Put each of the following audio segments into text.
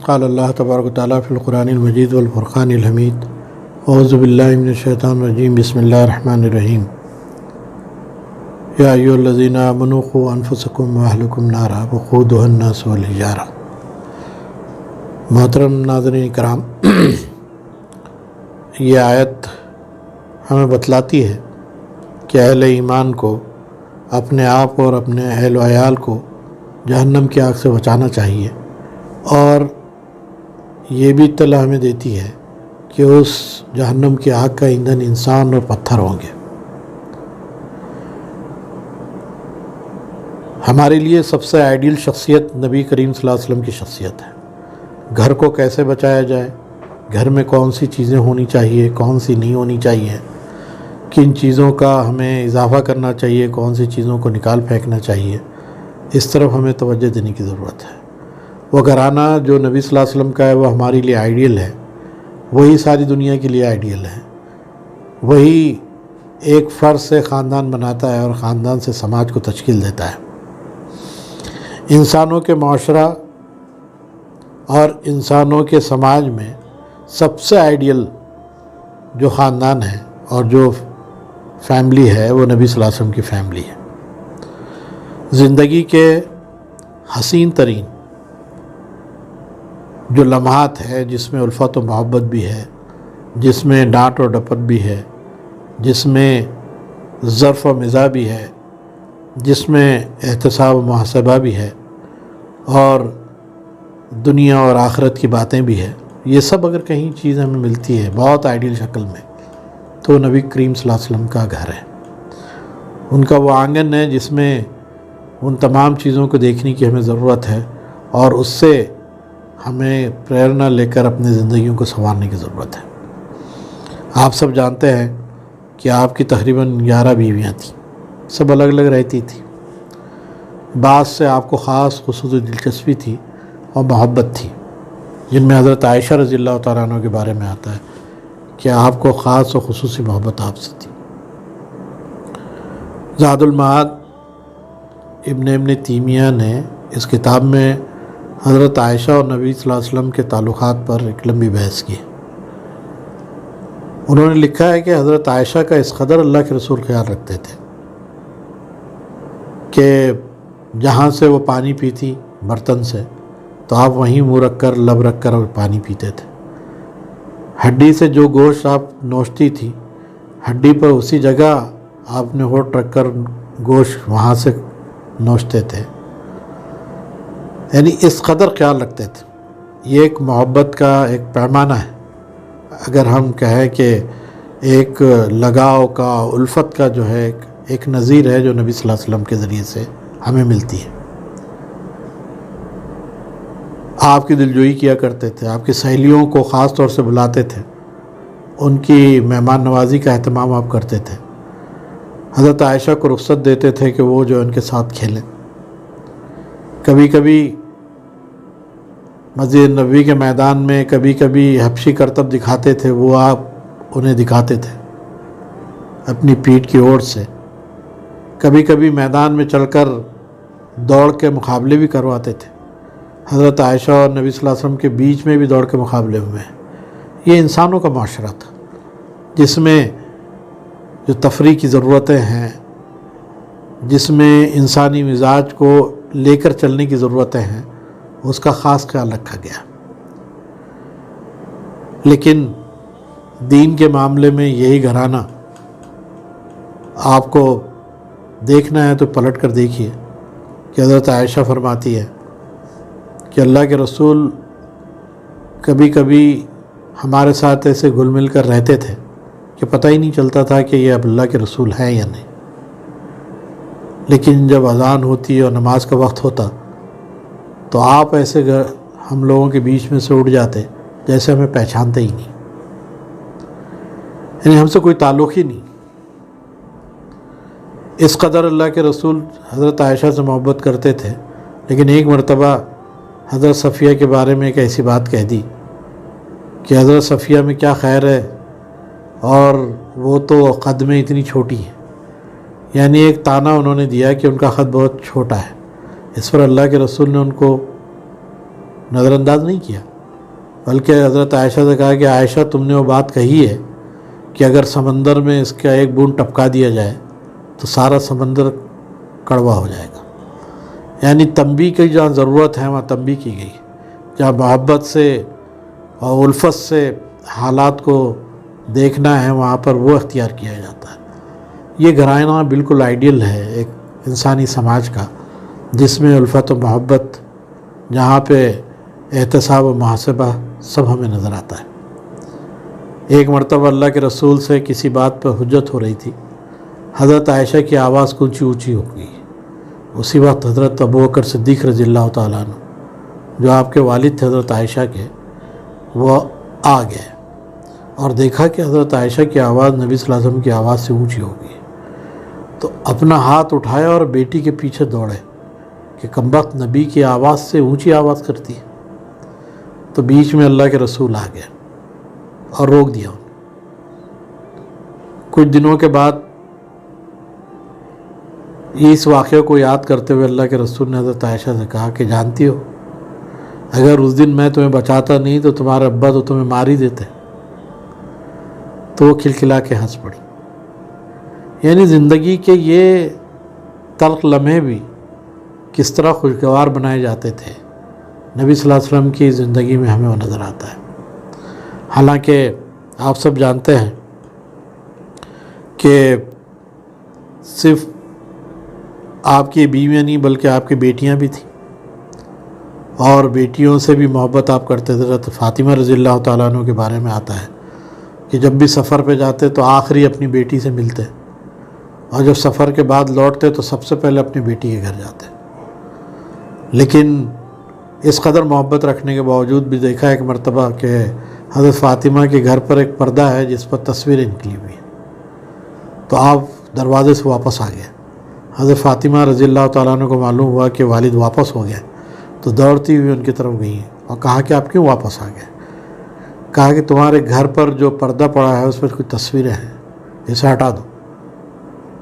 قال اللہ تبارک و تعالیٰ فی القرآن المجید والفرقان الحمید اعوذ باللہ من الشیطان الرجیم بسم اللہ الرحمن الرحیم یا ایھا الذین آمنوا قوا انفسکم واہلکم نارا وقودھا الناس والحجارہ۔ محترم ناظرین کرام، یہ آیت ہمیں بتلاتی ہے کہ اہل ایمان کو اپنے آپ اور اپنے اہل و عیال کو جہنم کی آگ سے بچانا چاہیے، اور یہ بھی اطلاع ہمیں دیتی ہے کہ اس جہنم کی آگ کا ایندھن انسان اور پتھر ہوں گے۔ ہمارے لیے سب سے آئیڈیل شخصیت نبی کریم صلی اللہ علیہ وسلم کی شخصیت ہے۔ گھر کو کیسے بچایا جائے، گھر میں کون سی چیزیں ہونی چاہیے، کون سی نہیں ہونی چاہیے، کن چیزوں کا ہمیں اضافہ کرنا چاہیے، کون سی چیزوں کو نکال پھینکنا چاہیے، اس طرف ہمیں توجہ دینے کی ضرورت ہے۔ وہ گھرانہ جو نبی صلی اللہ علیہ وسلم کا ہے وہ ہمارے لیے آئیڈیل ہے، وہی ساری دنیا کے لیے آئیڈیل ہے۔ وہی ایک فرد سے خاندان بناتا ہے اور خاندان سے سماج کو تشکیل دیتا ہے۔ انسانوں کے معاشرہ اور انسانوں کے سماج میں سب سے آئیڈیل جو خاندان ہے اور جو فیملی ہے وہ نبی صلی اللہ علیہ وسلم کی فیملی ہے۔ زندگی کے حسین ترین جو لمحات ہے، جس میں الفت و محبت بھی ہے، جس میں ڈانٹ و ڈپٹ بھی ہے، جس میں ظرف و مزاح بھی ہے، جس میں احتساب و محاسبہ بھی ہے، اور دنیا اور آخرت کی باتیں بھی ہے، یہ سب اگر کہیں چیز ہمیں ملتی ہے بہت آئیڈیل شکل میں، تو نبی کریم صلی اللہ علیہ وسلم کا گھر ہے۔ ان کا وہ آنگن ہے جس میں ان تمام چیزوں کو دیکھنے کی ہمیں ضرورت ہے، اور اس سے ہمیں پریرنا لے کر اپنی زندگیوں کو سنوارنے کی ضرورت ہے۔ آپ سب جانتے ہیں کہ آپ کی تقریباً 11 بیویاں تھیں، سب الگ الگ رہتی تھیں۔ بعض سے آپ کو خاص خصوصی دلچسپی تھی اور محبت تھی، جن میں حضرت عائشہ رضی اللہ تعالیٰ عنہ کے بارے میں آتا ہے کہ آپ کو خاص و خصوصی محبت آپ سے تھی۔ زاد المعاد ابن تیمیہ نے اس کتاب میں حضرت عائشہ اور نبی صلی اللہ علیہ وسلم کے تعلقات پر ایک لمبی بحث کی۔ انہوں نے لکھا ہے کہ حضرت عائشہ کا اس قدر اللہ کے رسول خیال رکھتے تھے کہ جہاں سے وہ پانی پیتی برتن سے، تو آپ وہیں منہ رکھ کر لب رکھ کر پانی پیتے تھے۔ ہڈی سے جو گوشت آپ نوچتی تھی، ہڈی پر اسی جگہ آپ نے ہونٹ رکھ کر گوشت وہاں سے نوچتے تھے، یعنی اس قدر خیال رکھتے تھے۔ یہ ایک محبت کا ایک پیمانہ ہے، اگر ہم کہیں کہ ایک لگاؤ کا، الفت کا جو ہے ایک نظیر ہے جو نبی صلی اللہ علیہ وسلم کے ذریعے سے ہمیں ملتی ہے۔ آپ کی دلجوئی کیا کرتے تھے، آپ کی سہیلیوں کو خاص طور سے بلاتے تھے، ان کی مہمان نوازی کا اہتمام آپ کرتے تھے۔ حضرت عائشہ کو رخصت دیتے تھے کہ وہ جو ان کے ساتھ کھیلیں۔ کبھی کبھی مسجد نبوی کے میدان میں کبھی کبھی حبشی کرتب دکھاتے تھے، وہ آپ انہیں دکھاتے تھے اپنی پیٹھ کی اوٹ سے۔ کبھی کبھی میدان میں چل کر دوڑ کے مقابلے بھی کرواتے تھے۔ حضرت عائشہ اور نبی صلی اللہ علیہ وسلم کے بیچ میں بھی دوڑ کے مقابلے ہوئے ہیں۔ یہ انسانوں کا معاشرہ تھا جس میں جو تفریح کی ضرورتیں ہیں، جس میں انسانی مزاج کو لے کر چلنے کی ضرورتیں ہیں، اس کا خاص خیال رکھا گیا۔ لیکن دین کے معاملے میں یہی گھرانہ آپ کو دیکھنا ہے تو پلٹ کر دیکھیے کہ حضرت عائشہ فرماتی ہے کہ اللہ کے رسول کبھی کبھی ہمارے ساتھ ایسے گھل مل کر رہتے تھے کہ پتہ ہی نہیں چلتا تھا کہ یہ اب اللہ کے رسول ہیں یا نہیں، لیکن جب اذان ہوتی اور نماز کا وقت ہوتا تو آپ ایسے ہم لوگوں کے بیچ میں سے اٹھ جاتے جیسے ہمیں پہچانتے ہی نہیں، یعنی ہم سے کوئی تعلق ہی نہیں۔ اس قدر اللہ کے رسول حضرت عائشہ سے محبت کرتے تھے، لیکن ایک مرتبہ حضرت صفیہ کے بارے میں ایک ایسی بات کہہ دی کہ حضرت صفیہ میں کیا خیر ہے، اور وہ تو قد میں اتنی چھوٹی ہے، یعنی ایک طعنہ انہوں نے دیا کہ ان کا قد بہت چھوٹا ہے۔ اس پر اللہ کے رسول نے ان کو نظر انداز نہیں کیا، بلکہ حضرت عائشہ سے کہا کہ عائشہ تم نے وہ بات کہی ہے کہ اگر سمندر میں اس کا ایک بوند ٹپکا دیا جائے تو سارا سمندر کڑوا ہو جائے گا۔ یعنی تنبیہ کی جہاں ضرورت ہے وہاں تنبیہ کی گئی، جہاں محبت سے اور الفت سے حالات کو دیکھنا ہے وہاں پر وہ اختیار کیا جاتا ہے۔ یہ گھرانہ بالکل آئیڈیل ہے ایک انسانی سماج کا، جس میں الفت و محبت، جہاں پہ احتساب و محاسبہ سب ہمیں نظر آتا ہے۔ ایک مرتبہ اللہ کے رسول سے کسی بات پر حجت ہو رہی تھی، حضرت عائشہ کی آواز اونچی اونچی ہو گئی۔ اسی وقت حضرت ابوبکر صدیق رضی اللہ تعالیٰ عنہ، جو آپ کے والد تھے حضرت عائشہ کے، وہ آ گئے اور دیکھا کہ حضرت عائشہ کی آواز نبی صلی اللہ علیہ وسلم کی آواز سے اونچی ہو گئی، تو اپنا ہاتھ اٹھایا اور بیٹی کے پیچھے دوڑے کہ کمبخت نبی کی آواز سے اونچی آواز کرتی ہے۔ تو بیچ میں اللہ کے رسول آ گئے اور روک دیا۔ کچھ دنوں کے بعد اس واقعے کو یاد کرتے ہوئے اللہ کے رسول نے حضرت عائشہ سے کہا کہ جانتی ہو، اگر اس دن میں تمہیں بچاتا نہیں تو تمہارے ابا تو تمہیں مار ہی دیتے۔ تو وہ کھلکھلا کے ہنس پڑی۔ یعنی زندگی کے یہ تلخ لمحے بھی کس طرح خوشگوار بنائے جاتے تھے، نبی صلی اللہ علیہ وسلم کی زندگی میں ہمیں وہ نظر آتا ہے۔ حالانکہ آپ سب جانتے ہیں کہ صرف آپ کی بیویاں نہیں بلکہ آپ کی بیٹیاں بھی تھیں، اور بیٹیوں سے بھی محبت آپ کرتے تھے۔ حضرت فاطمہ رضی اللہ تعالیٰ عنہ کے بارے میں آتا ہے کہ جب بھی سفر پہ جاتے تو آخری اپنی بیٹی سے ملتے، اور جب سفر کے بعد لوٹتے تو سب سے پہلے اپنی بیٹی کے گھر جاتے۔ لیکن اس قدر محبت رکھنے کے باوجود بھی دیکھا ایک مرتبہ کہ حضرت فاطمہ کے گھر پر ایک پردہ ہے جس پر تصویریں نکلی ہوئی ہیں، تو آپ دروازے سے واپس آ گئے۔ حضرت فاطمہ رضی اللہ تعالیٰ عنہ کو معلوم ہوا کہ والد واپس ہو گئے، تو دوڑتی ہوئی ان کی طرف گئی اور کہا کہ آپ کیوں واپس آ گئے؟ کہا کہ تمہارے گھر پر جو پردہ پڑا ہے اس پر کچھ تصویریں ہیں، اسے ہٹا دو،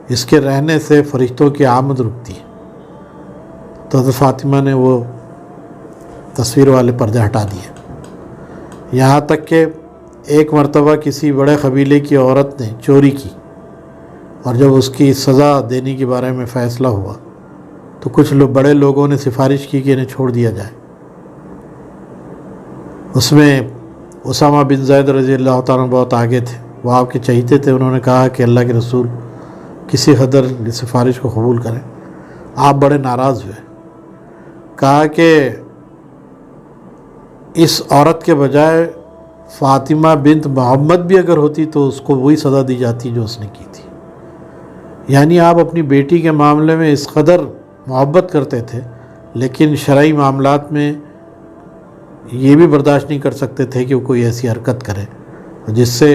اس کے رہنے سے فرشتوں کی آمد رکتی ہے۔ تو حضرت فاطمہ نے وہ تصویر والے پردے ہٹا دیے۔ یہاں تک کہ ایک مرتبہ کسی بڑے قبیلے کی عورت نے چوری کی، اور جب اس کی سزا دینے کے بارے میں فیصلہ ہوا تو کچھ بڑے لوگوں نے سفارش کی کہ انہیں چھوڑ دیا جائے۔ اس میں اسامہ بن زید رضی اللہ تعالیٰ بہت آگے تھے، وہ آپ کے چہیتے تھے۔ انہوں نے کہا کہ اللہ کے رسول کسی حدر سفارش کو قبول کریں۔ آپ بڑے ناراض ہوئے، کہا کہ اس عورت کے بجائے فاطمہ بنت محمد بھی اگر ہوتی تو اس کو وہی سزا دی جاتی جو اس نے کی تھی۔ یعنی آپ اپنی بیٹی کے معاملے میں اس قدر محبت کرتے تھے، لیکن شرعی معاملات میں یہ بھی برداشت نہیں کر سکتے تھے کہ وہ کوئی ایسی حرکت کرے جس سے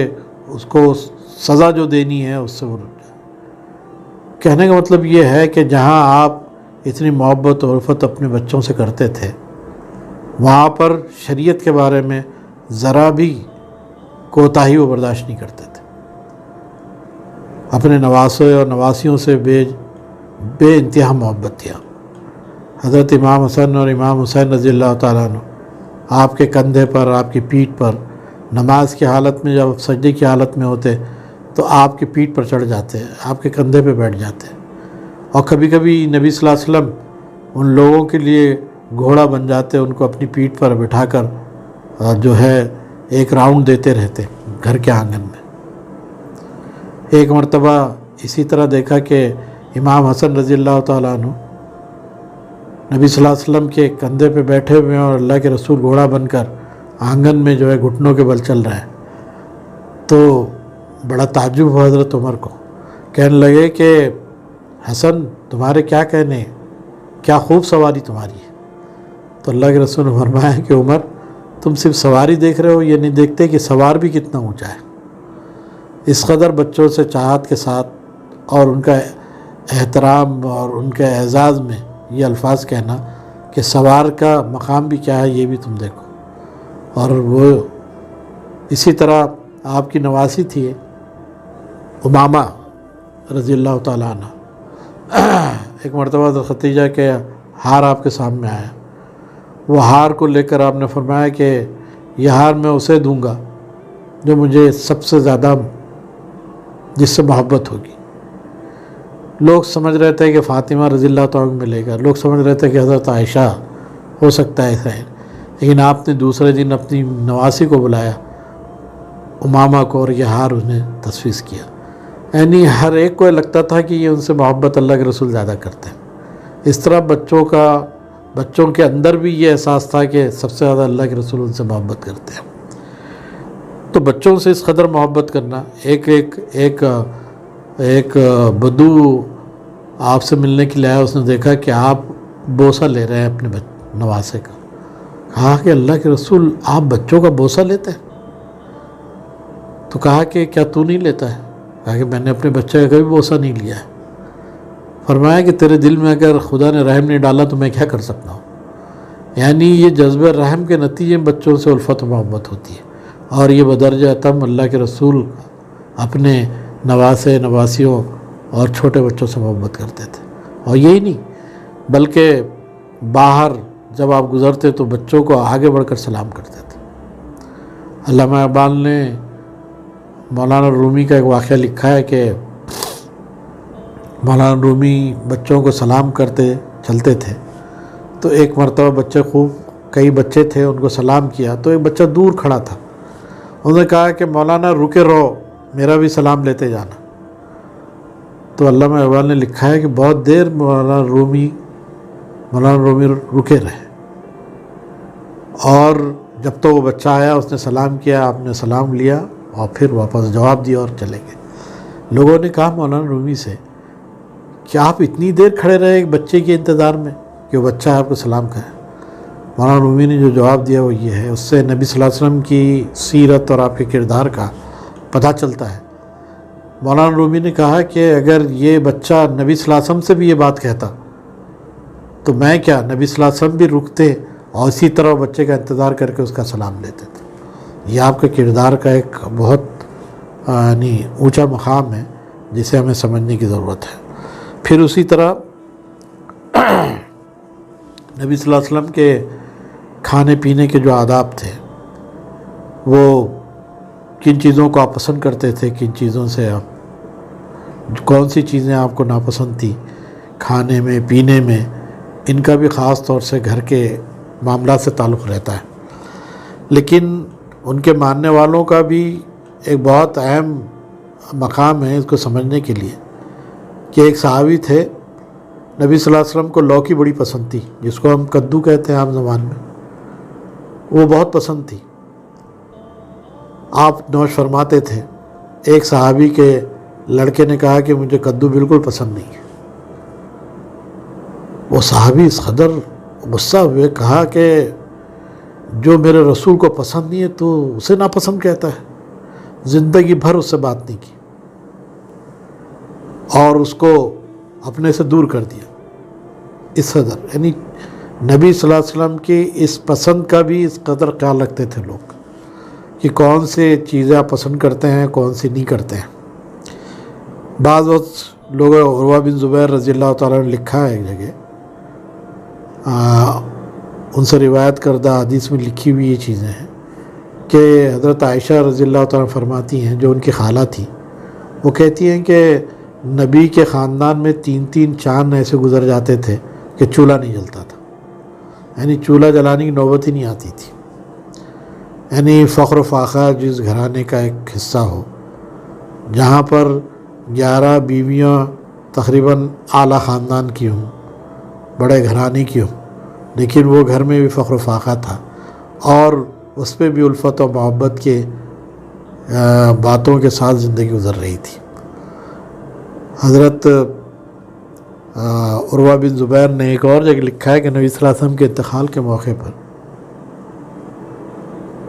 اس کو سزا جو دینی ہے اس سے وہ رک جائے۔ کہنے کا مطلب یہ ہے کہ جہاں آپ اتنی محبت اور الفت اپنے بچوں سے کرتے تھے، وہاں پر شریعت کے بارے میں ذرا بھی کوتاہی وہ برداشت نہیں کرتے تھے۔ اپنے نواسے اور نواسیوں سے بے انتہا محبت تھی۔ حضرت امام حسن اور امام حسین رضی اللہ تعالیٰ عنہ آپ کے کندھے پر، آپ کی پیٹھ پر، نماز کی حالت میں جب سجدے کی حالت میں ہوتے تو آپ کی پیٹھ پر چڑھ جاتے، آپ کے کندھے پہ بیٹھ جاتے، اور کبھی کبھی نبی صلی اللہ علیہ وسلم ان لوگوں کے لیے گھوڑا بن جاتے، ان کو اپنی پیٹھ پر بٹھا کر جو ہے ایک راؤنڈ دیتے رہتے گھر کے آنگن میں۔ ایک مرتبہ اسی طرح دیکھا کہ امام حسن رضی اللہ تعالیٰ عنہ نبی صلی اللہ علیہ وسلم کے کندھے پہ بیٹھے ہوئے ہیں اور اللہ کے رسول گھوڑا بن کر آنگن میں جو ہے گھٹنوں کے بل چل رہے ہیں۔ تو بڑا تعجب ہوا حضرت عمر کو، کہنے لگے کہ حسن تمہارے کیا کہنے، کیا خوب سواری تمہاری ہے۔ تو اللہ کے رسول نے فرمایا کہ عمر تم صرف سواری دیکھ رہے ہو، یہ نہیں دیکھتے کہ سوار بھی کتنا اونچا ہے۔ اس قدر بچوں سے چاہت کے ساتھ اور ان کا احترام اور ان کے اعزاز میں یہ الفاظ کہنا کہ سوار کا مقام بھی کیا ہے یہ بھی تم دیکھو۔ اور وہ اسی طرح آپ کی نواسی تھی امامہ رضی اللہ تعالیٰ عنہ۔ ایک مرتبہ حضرت ختیجہ کے ہار آپ کے سامنے آیا، وہ ہار کو لے کر آپ نے فرمایا کہ یہ ہار میں اسے دوں گا جو مجھے سب سے زیادہ جس سے محبت ہوگی۔ لوگ سمجھ رہے تھے کہ فاطمہ رضی اللہ تعالیٰ عنہ ملے گا، لوگ سمجھ رہے تھے کہ حضرت عائشہ ہو سکتا ہے ایسا ہے، لیکن آپ نے دوسرے دن اپنی نواسی کو بلایا، امامہ کو، اور یہ ہار انہیں تجویز کیا۔ یعنی ہر ایک کو لگتا تھا کہ یہ ان سے محبت اللہ کے رسول زیادہ کرتے ہیں۔ اس طرح بچوں کے اندر بھی یہ احساس تھا کہ سب سے زیادہ اللہ کے رسول ان سے محبت کرتے ہیں۔ تو بچوں سے اس قدر محبت کرنا، ایک بدو آپ سے ملنے کے لیے آیا، اس نے دیکھا کہ آپ بوسہ لے رہے ہیں اپنے نواسے کا، کہا کہ اللہ کے رسول آپ بچوں کا بوسہ لیتے ہیں؟ تو کہا کہ کیا تو نہیں لیتا ہے؟ کہا کہ میں نے اپنے بچے کا کبھی بوسہ نہیں لیا ہے۔ فرمایا کہ تیرے دل میں اگر خدا نے رحم نہیں ڈالا تو میں کیا کر سکتا ہوں؟ یعنی یہ جذبہ رحم کے نتیجے میں بچوں سے الفت و محبت ہوتی ہے، اور یہ بدرجہ تم اللہ کے رسول اپنے نواسے، نواسیوں اور چھوٹے بچوں سے محبت کرتے تھے۔ اور یہی نہیں بلکہ باہر جب آپ گزرتے تو بچوں کو آگے بڑھ کر سلام کرتے تھے۔ علامہ اقبال نے مولانا رومی کا ایک واقعہ لکھا ہے کہ مولانا رومی بچوں کو سلام کرتے چلتے تھے، تو ایک مرتبہ کئی بچے تھے، ان کو سلام کیا تو ایک بچہ دور کھڑا تھا، انہوں نے کہا کہ مولانا رکے رہو، میرا بھی سلام لیتے جانا۔ تو علامہ اقبال نے لکھا ہے کہ بہت دیر مولانا رومی رکے رہے، اور جب تو وہ بچہ آیا اس نے سلام کیا، آپ نے سلام لیا اور پھر واپس جواب دیا اور چلے گئے۔ لوگوں نے کہا مولانا رومی سے کہ آپ اتنی دیر کھڑے رہے ایک بچے کے انتظار میں کہ وہ بچہ آپ کو سلام کرے؟ مولانا رومی نے جو جواب دیا وہ یہ ہے، اس سے نبی صلی اللہ علیہ وسلم کی سیرت اور آپ کے کردار کا پتہ چلتا ہے۔ مولانا رومی نے کہا کہ اگر یہ بچہ نبی صلی اللہ علیہ وسلم سے بھی یہ بات کہتا تو میں کیا، نبی صلی اللہ علیہ وسلم بھی رکتے اور اسی طرح بچے کا انتظار کر کے اس کا سلام لیتے تھے۔ یہ آپ کے کردار کا ایک بہت اونچا مقام ہے جسے ہمیں سمجھنے کی ضرورت ہے۔ پھر اسی طرح نبی صلی اللہ علیہ وسلم کے کھانے پینے کے جو آداب تھے، وہ کن چیزوں کو آپ پسند کرتے تھے، کن چیزوں سے کون سی چیزیں آپ کو ناپسند تھی کھانے میں پینے میں، ان کا بھی خاص طور سے گھر کے معاملات سے تعلق رہتا ہے۔ لیکن ان کے ماننے والوں کا بھی ایک بہت اہم مقام ہے اس کو سمجھنے کے لیے، کہ ایک صحابی تھے، نبی صلی اللہ علیہ وسلم کو لوکی بڑی پسند تھی، جس کو ہم کدو کہتے ہیں عام زبان میں، وہ بہت پسند تھی۔ آپ نوش فرماتے تھے، ایک صحابی کے لڑکے نے کہا کہ مجھے کدو بالکل پسند نہیں ہے۔ وہ صحابی اس قدر غصہ ہوئے، کہا کہ جو میرے رسول کو پسند نہیں ہے تو اسے ناپسند کہتا ہے۔ زندگی بھر اس سے بات نہیں کی اور اس کو اپنے سے دور کر دیا۔ اس قدر یعنی نبی صلی اللہ علیہ وسلم کی اس پسند کا بھی اس قدر خیال رکھتے تھے لوگ، کہ کون سی چیزیں آپ پسند کرتے ہیں، کون سی نہیں کرتے ہیں۔ بعض وقت لوگ، عروہ بن زبیر رضی اللہ تعالیٰ نے لکھا ہے ایک جگہ، ان سے روایت کردہ حدیث میں لکھی ہوئی یہ چیزیں ہیں کہ حضرت عائشہ رضی اللہ تعالیٰ فرماتی ہیں، جو ان کی خالہ تھی، وہ کہتی ہیں کہ نبی کے خاندان میں 3 چاند ایسے گزر جاتے تھے کہ چولہا نہیں جلتا تھا، یعنی چولہا جلانے کی نوبت ہی نہیں آتی تھی۔ یعنی فخر و فاخر جس گھرانے کا ایک حصہ ہو، جہاں پر 11 بیویاں تقریباً اعلیٰ خاندان کی ہوں، بڑے گھرانے کی ہوں، لیکن وہ گھر میں بھی فخر و فاخر تھا، اور اس پہ بھی الفت و محبت کے باتوں کے ساتھ زندگی گزر رہی تھی۔ حضرت عروہ بن زبیر نے ایک اور جگہ لکھا ہے کہ نبی صلی اللہ علیہ وسلم کے انتقال کے موقع پر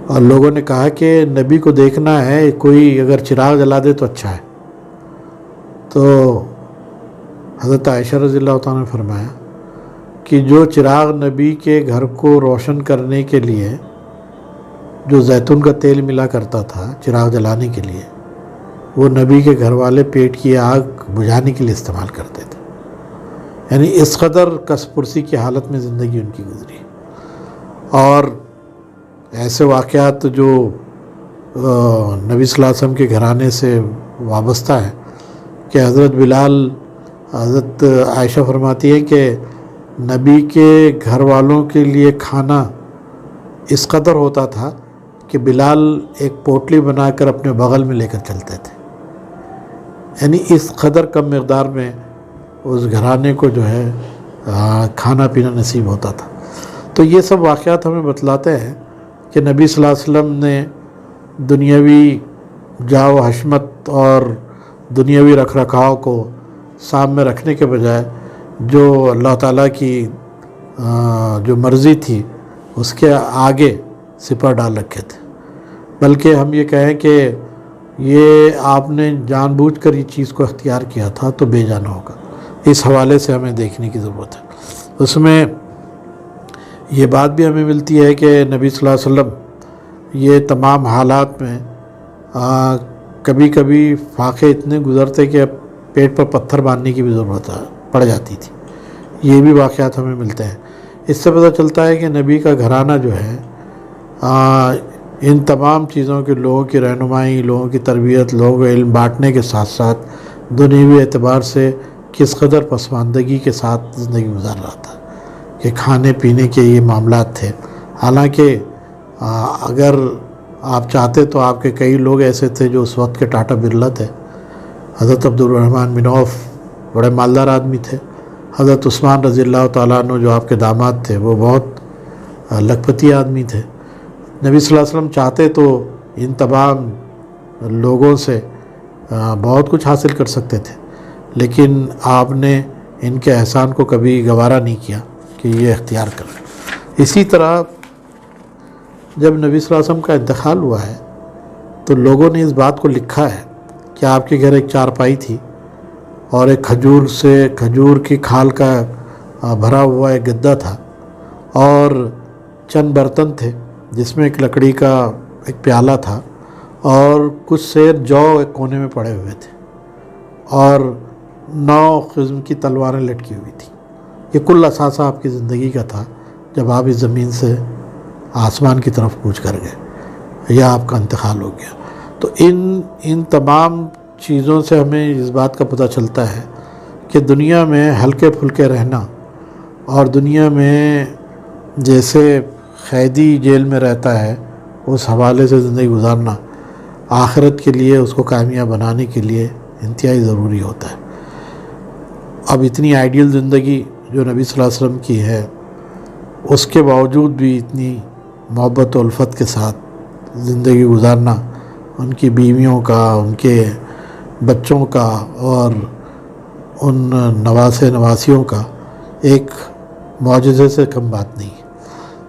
اور لوگوں نے کہا کہ نبی کو دیکھنا ہے، کوئی اگر چراغ جلا دے تو اچھا ہے۔ تو حضرت عائشہ رضی اللہ تعالیٰ نے فرمایا کہ جو چراغ نبی کے گھر کو روشن کرنے کے لیے جو زیتون کا تیل ملا کرتا تھا چراغ جلانے کے لیے، وہ نبی کے گھر والے پیٹ کی آگ بجھانے کے لیے استعمال کرتے تھے۔ یعنی اس قدر کس پرسی کی حالت میں زندگی ان کی گزری۔ اور ایسے واقعات جو نبی صلی اللہ علیہ وسلم کے گھرانے سے وابستہ ہیں کہ حضرت بلال، حضرت عائشہ فرماتی ہے کہ نبی کے گھر والوں کے لیے کھانا اس قدر ہوتا تھا کہ بلال ایک پوٹلی بنا کر اپنے بغل میں لے کر چلتے تھے، یعنی اس قدر کم مقدار میں اس گھرانے کو جو ہے کھانا پینا نصیب ہوتا تھا۔ تو یہ سب واقعات ہمیں بتلاتے ہیں کہ نبی صلی اللہ علیہ وسلم نے دنیاوی جاہ و حشمت اور دنیاوی رکھ رکھاؤ کو سامنے رکھنے کے بجائے جو اللہ تعالیٰ کی جو مرضی تھی اس کے آگے سپر ڈال رکھے تھے، بلکہ ہم یہ کہیں کہ یہ آپ نے جان بوجھ کر یہ چیز کو اختیار کیا تھا تو بے جانا ہوگا۔ اس حوالے سے ہمیں دیکھنے کی ضرورت ہے۔ اس میں یہ بات بھی ہمیں ملتی ہے کہ نبی صلی اللہ علیہ وسلم یہ تمام حالات میں کبھی کبھی فاقے اتنے گزرتے کہ پیٹ پر پتھر باندھنے کی بھی ضرورت پڑ جاتی تھی۔ یہ بھی واقعات ہمیں ملتے ہیں۔ اس سے پتہ چلتا ہے کہ نبی کا گھرانہ جو ہے ان تمام چیزوں کے لوگوں کی رہنمائی، لوگوں کی تربیت، لوگوں کو علم بانٹنے کے ساتھ ساتھ دنیوی اعتبار سے کس قدر پسماندگی کے ساتھ زندگی گزار رہا تھا کہ کھانے پینے کے یہ معاملات تھے۔ حالانکہ اگر آپ چاہتے تو آپ کے کئی لوگ ایسے تھے جو اس وقت کے ٹاٹا برلا تھے۔ حضرت عبد الرحمن بن عوف بڑے مالدار آدمی تھے۔ حضرت عثمان رضی اللہ تعالیٰ عنہ جو آپ کے داماد تھے وہ بہت لکھپتی آدمی تھے۔ نبی صلی اللہ علیہ وسلم چاہتے تو ان تمام لوگوں سے بہت کچھ حاصل کر سکتے تھے، لیکن آپ نے ان کے احسان کو کبھی گوارا نہیں کیا کہ یہ اختیار کریں۔ اسی طرح جب نبی صلی اللہ علیہ وسلم کا انتقال ہوا ہے تو لوگوں نے اس بات کو لکھا ہے کہ آپ کے گھر ایک چارپائی تھی اور ایک کھجور کی کھال کا بھرا ہوا ایک گدا تھا اور چند برتن تھے جس میں ایک لکڑی کا ایک پیالہ تھا اور کچھ سیر جو ایک کونے میں پڑے ہوئے تھے اور 9 قسم کی تلواریں لٹکی ہوئی تھیں۔ یہ کل اثاثہ آپ کی زندگی کا تھا جب آپ اس زمین سے آسمان کی طرف کوچ کر گئے یا آپ کا انتقال ہو گیا۔ تو ان تمام چیزوں سے ہمیں اس بات کا پتہ چلتا ہے کہ دنیا میں ہلکے پھلکے رہنا اور دنیا میں جیسے قیدی جیل میں رہتا ہے اس حوالے سے زندگی گزارنا آخرت کے لیے، اس کو کامیاب بنانے کے لیے انتہائی ضروری ہوتا ہے۔ اب اتنی آئیڈیل زندگی جو نبی صلی اللہ علیہ وسلم کی ہے، اس کے باوجود بھی اتنی محبت و الفت کے ساتھ زندگی گزارنا، ان کی بیویوں کا، ان کے بچوں کا اور ان نواسیوں کا ایک معجزے سے کم بات نہیں ہے۔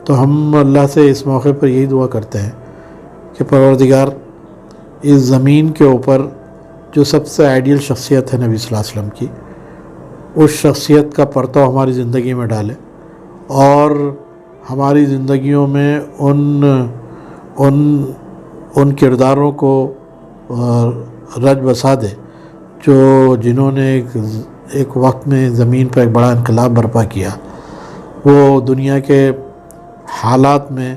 تو ہم اللہ سے اس موقع پر یہی دعا کرتے ہیں کہ پروردگار اس زمین کے اوپر جو سب سے آئیڈیل شخصیت ہے نبی صلی اللہ علیہ وسلم کی، اس شخصیت کا پرتو ہماری زندگی میں ڈالے اور ہماری زندگیوں میں ان کرداروں کو رج بسا دے جنہوں نے ایک وقت میں زمین پر ایک بڑا انقلاب برپا کیا۔ وہ دنیا کے حالات میں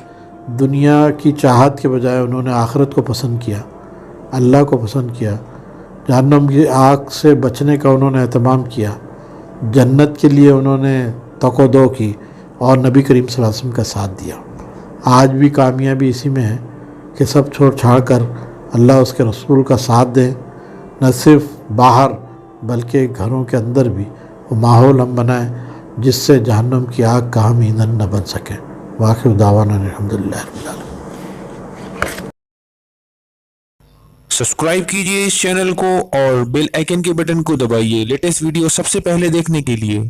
دنیا کی چاہت کے بجائے انہوں نے آخرت کو پسند کیا، اللہ کو پسند کیا، جہنم کی آگ سے بچنے کا انہوں نے اہتمام کیا، جنت کے لیے انہوں نے تک و دو کی اور نبی کریم صلی اللہ علیہ وسلم کا ساتھ دیا۔ آج بھی کامیابی اسی میں ہے کہ سب چھوڑ چھاڑ کر اللہ اس کے رسول کا ساتھ دیں، نہ صرف باہر بلکہ گھروں کے اندر بھی وہ ماحول ہم بنائیں جس سے جہنم کی آگ کا ہم ایندھن نہ بن سکیں۔ واخر دعوانا الحمدللہ رب العالمین۔ سبسکرائب کیجئے اس چینل کو اور بیل آئیکن کے بٹن کو دبائیے لیٹسٹ ویڈیو سب سے پہلے دیکھنے کے لیے۔